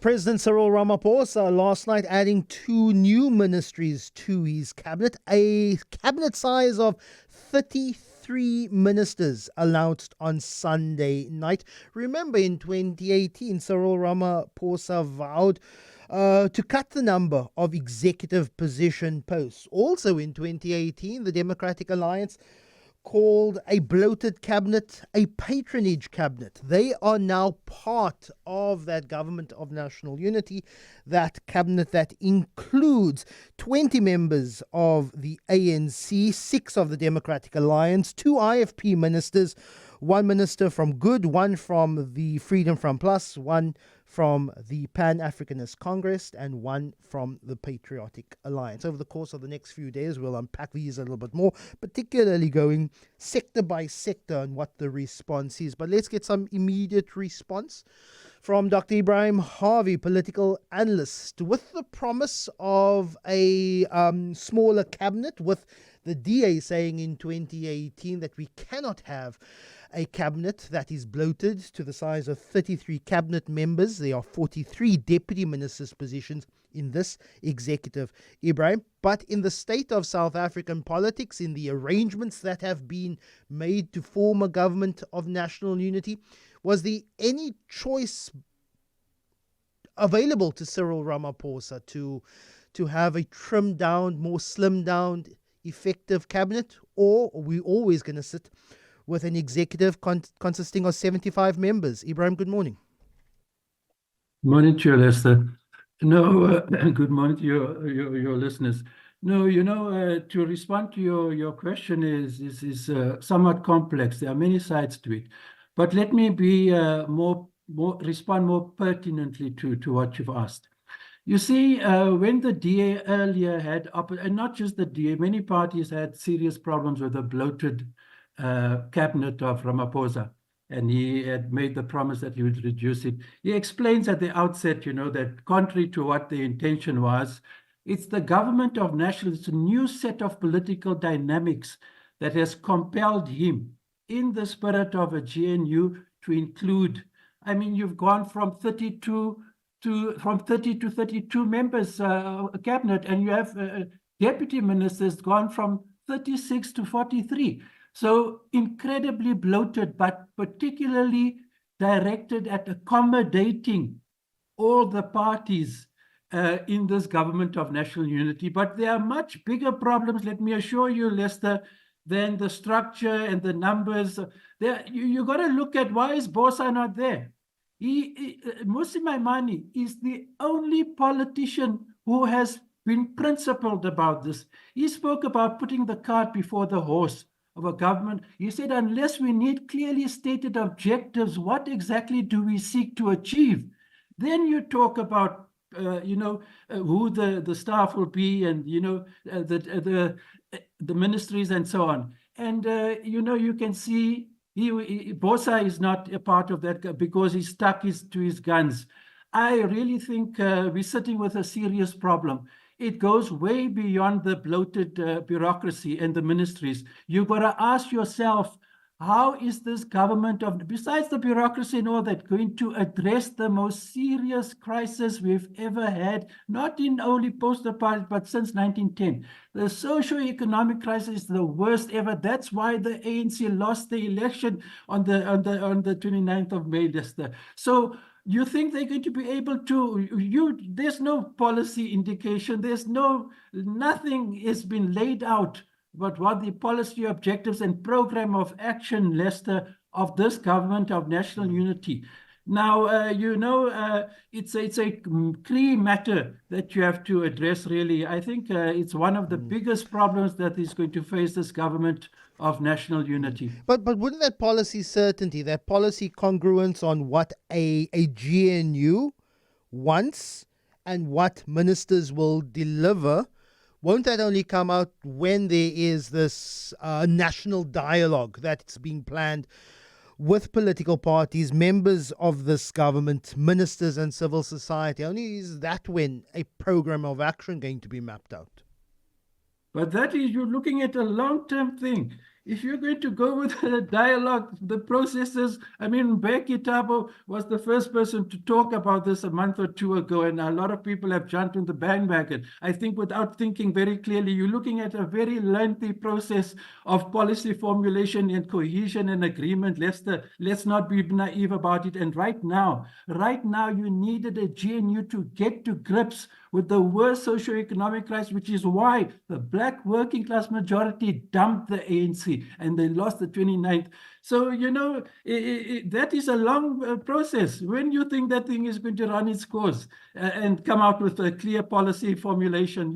President Cyril Ramaphosa last night adding 2 new ministries to his cabinet, a cabinet size of 33 ministers announced on Sunday night. Remember, in 2018, Cyril Ramaphosa vowed to cut the number of executive position posts. Also in 2018, the Democratic Alliance called a bloated cabinet a patronage cabinet. They are now part of that government of national unity, that cabinet that includes 20 members of the ANC, 6 of the Democratic Alliance, 2 IFP ministers, 1 minister from Good, 1 from the Freedom Front Plus, 1 from the Pan-Africanist Congress, and 1 from the Patriotic Alliance. Over the course of the next few days, we'll unpack these a little bit more, particularly going sector by sector and what the response is. But let's get some immediate response from Dr. Ebrahim Harvey, political analyst, with the promise of a smaller cabinet, with the DA saying in 2018 that we cannot have a cabinet that is bloated to the size of 33 cabinet members. There are 43 deputy ministers' positions in this executive, Ebrahim. But in the state of South African politics, in the arrangements that have been made to form a government of national unity, was there any choice available to Cyril Ramaphosa to have a trimmed down, more slimmed down, effective cabinet? Or are we always going to sit with an executive consisting of 75 members? Ebrahim, good morning. Morning to you, Lester. No, good morning to your listeners. No, to respond to your question is somewhat complex. There are many sides to it, but let me be respond more pertinently to what you've asked. You see, when the DA earlier had, and not just the DA, many parties had serious problems with the bloated cabinet of Ramaphosa, and he had made the promise that he would reduce it. He explains at the outset, that contrary to what the intention was, it's the government of national, it's a new set of political dynamics that has compelled him, in the spirit of a GNU, to include, you've gone from 30 to 32 members cabinet, and you have deputy ministers gone from 36 to 43. So incredibly bloated, but particularly directed at accommodating all the parties in this government of national unity. But there are much bigger problems, let me assure you, Lester, than the structure and the numbers. You got to look at, why is Bosa not there? Musi Maimane is the only politician who has been principled about this. He spoke about putting the cart before the horse of a government. He said, unless we need clearly stated objectives, what exactly do we seek to achieve? Then you talk about, who the staff will be, and, the ministries and so on. And, you can see Bosa is not a part of that because he's stuck to his guns. I really think we're sitting with a serious problem. It goes way beyond the bloated bureaucracy and the ministries. You've got to ask yourself, how is this government, besides the bureaucracy and all that, going to address the most serious crisis we've ever had, not in only post-apartheid, but since 1910? The socio-economic crisis is the worst ever. That's why the ANC lost the election on the 29th of May, Lester. So you think they're going to be able to, there's no policy indication, nothing has been laid out about what the policy objectives and program of action, Lester, of this government of national unity. Now, it's a key matter that you have to address, really. I think it's one of the biggest problems that is going to face this government of national unity. But wouldn't that policy certainty, that policy congruence on what a GNU wants and what ministers will deliver, won't that only come out when there is this national dialogue that's being planned with political parties, members of this government, ministers and civil society? Only is that when a program of action going to be mapped out. But that is, you're looking at a long-term thing. if you're going to go with the dialogue, the processes, I mean, Becky Tabo was the first person to talk about this a month or two ago, and a lot of people have jumped on the bandwagon. I think without thinking very clearly, you're looking at a very lengthy process of policy formulation and cohesion and agreement. Let's not be naive about it. And right now, you needed a GNU to get to grips with the worst socio-economic crisis, which is why the black working class majority dumped the ANC and they lost the 29th. So, that is a long process. When you think that thing is going to run its course and come out with a clear policy formulation,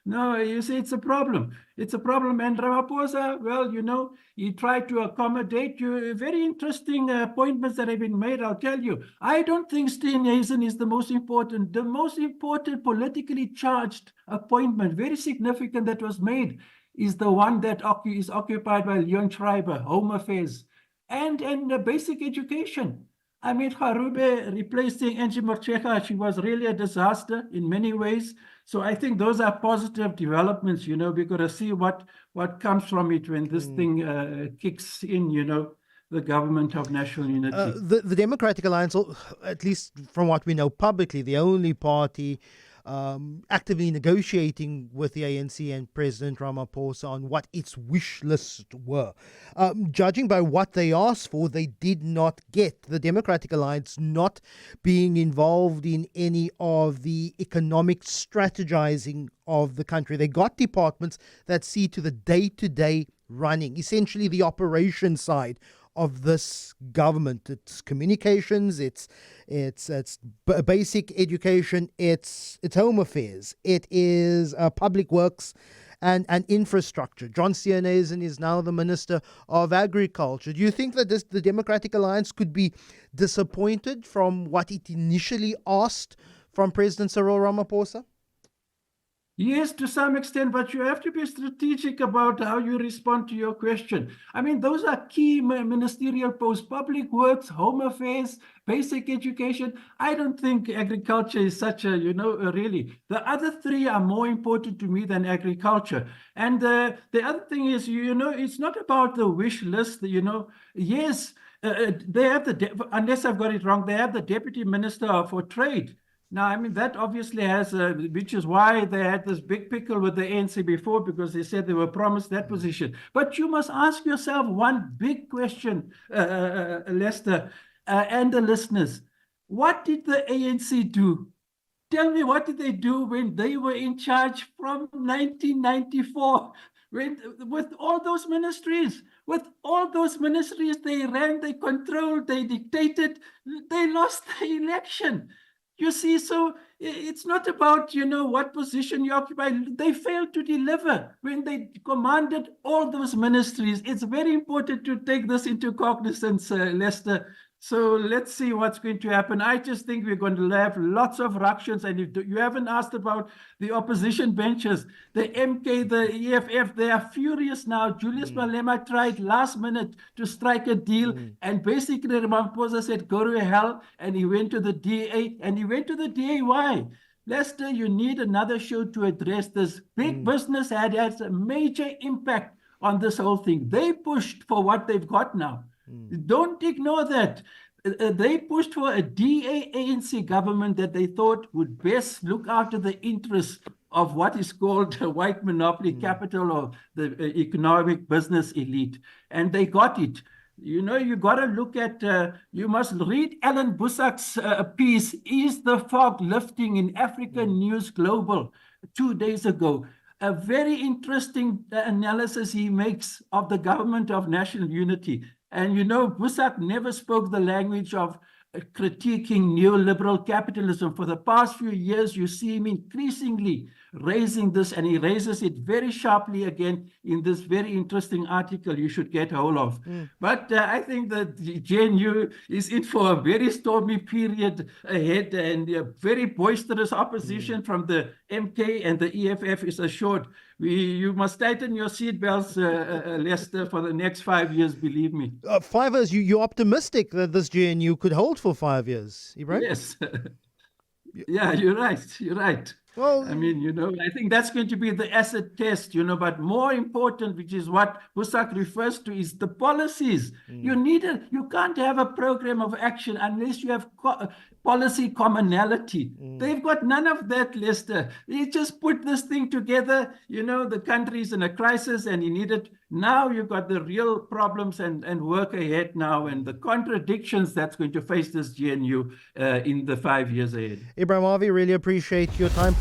no, you see, it's a problem. It's a problem. And Ramaphosa, well, he tried to accommodate you. Very interesting appointments that have been made, I'll tell you. I don't think Steenhuisen is the most important. The most important politically charged appointment, very significant, that was made is the one that is occupied by Leon Schreiber, Home Affairs, and basic education. I mean, Harube replacing Angie Motshekga, she was really a disaster in many ways. So I think those are positive developments. We've got to see what comes from it when this thing kicks in, the government of national unity. The Democratic Alliance, at least from what we know publicly, the only party actively negotiating with the ANC and President Ramaphosa on what its wish list were. Judging by what they asked for, they did not get. The Democratic Alliance not being involved in any of the economic strategizing of the country. They got departments that see to the day-to-day running, essentially the operation side of this government. It's communications, it's basic education, it's home affairs, it is public works and infrastructure. John Steenhuisen is now the Minister of Agriculture. Do you think that the Democratic Alliance could be disappointed from what it initially asked from President Cyril Ramaphosa? Yes, to some extent, but you have to be strategic about how you respond to your question. I mean, those are key ministerial posts: public works, home affairs, basic education. I don't think agriculture is such a, really. The other three are more important to me than agriculture. And the other thing is, it's not about the wish list, Yes, they have unless I've got it wrong, they have the Deputy Minister for Trade. Now, I mean, that obviously has, which is why they had this big pickle with the ANC before, because they said they were promised that position. But you must ask yourself one big question, Lester, and the listeners. What did the ANC do? Tell me, what did they do when they were in charge from 1994? With all those ministries? With all those ministries, they ran, they controlled, they dictated, they lost the election. You see, so it's not about, what position you occupy. They failed to deliver when they commanded all those ministries. It's very important to take this into cognizance, Lester. So let's see what's going to happen. I just think we're going to have lots of ructions. And if you haven't asked about the opposition benches, the MK, the EFF, they are furious now. Julius Malema tried last minute to strike a deal. And basically, Ramaphosa said, go to hell. And he went to the DA. And he went to the DA. Why? Lester, you need another show to address this. Big business had a major impact on this whole thing. They pushed for what they've got now. Don't ignore that. They pushed for a DA-ANC government that they thought would best look after the interests of what is called a white monopoly capital or the economic business elite. And they got it. You got to look at, you must read Alan Busak's piece, Is the Fog Lifting, in African News Global 2 days ago. A very interesting analysis he makes of the government of national unity. And Busak never spoke the language of critiquing neoliberal capitalism. For the past few years, you see him increasingly raising this, and he raises it very sharply again in this very interesting article you should get hold of. But I think that the GNU is in for a very stormy period ahead, and very boisterous opposition from the MK and the EFF is assured. You must tighten your seatbelts, Lester, for the next 5 years, believe me. 5 years, you're optimistic that this GNU could hold for 5 years, Ebrahim? Yes. Yeah, you're right. Well, I mean, I think that's going to be the acid test, but more important, which is what Husak refers to, is the policies. You can't have a program of action unless you have policy commonality. They've got none of that, Lester. You just put this thing together, the country's in a crisis and you need it. Now you've got the real problems and work ahead now and the contradictions that's going to face this GNU in the 5 years ahead. Ebrahim Harvey, really appreciate your time.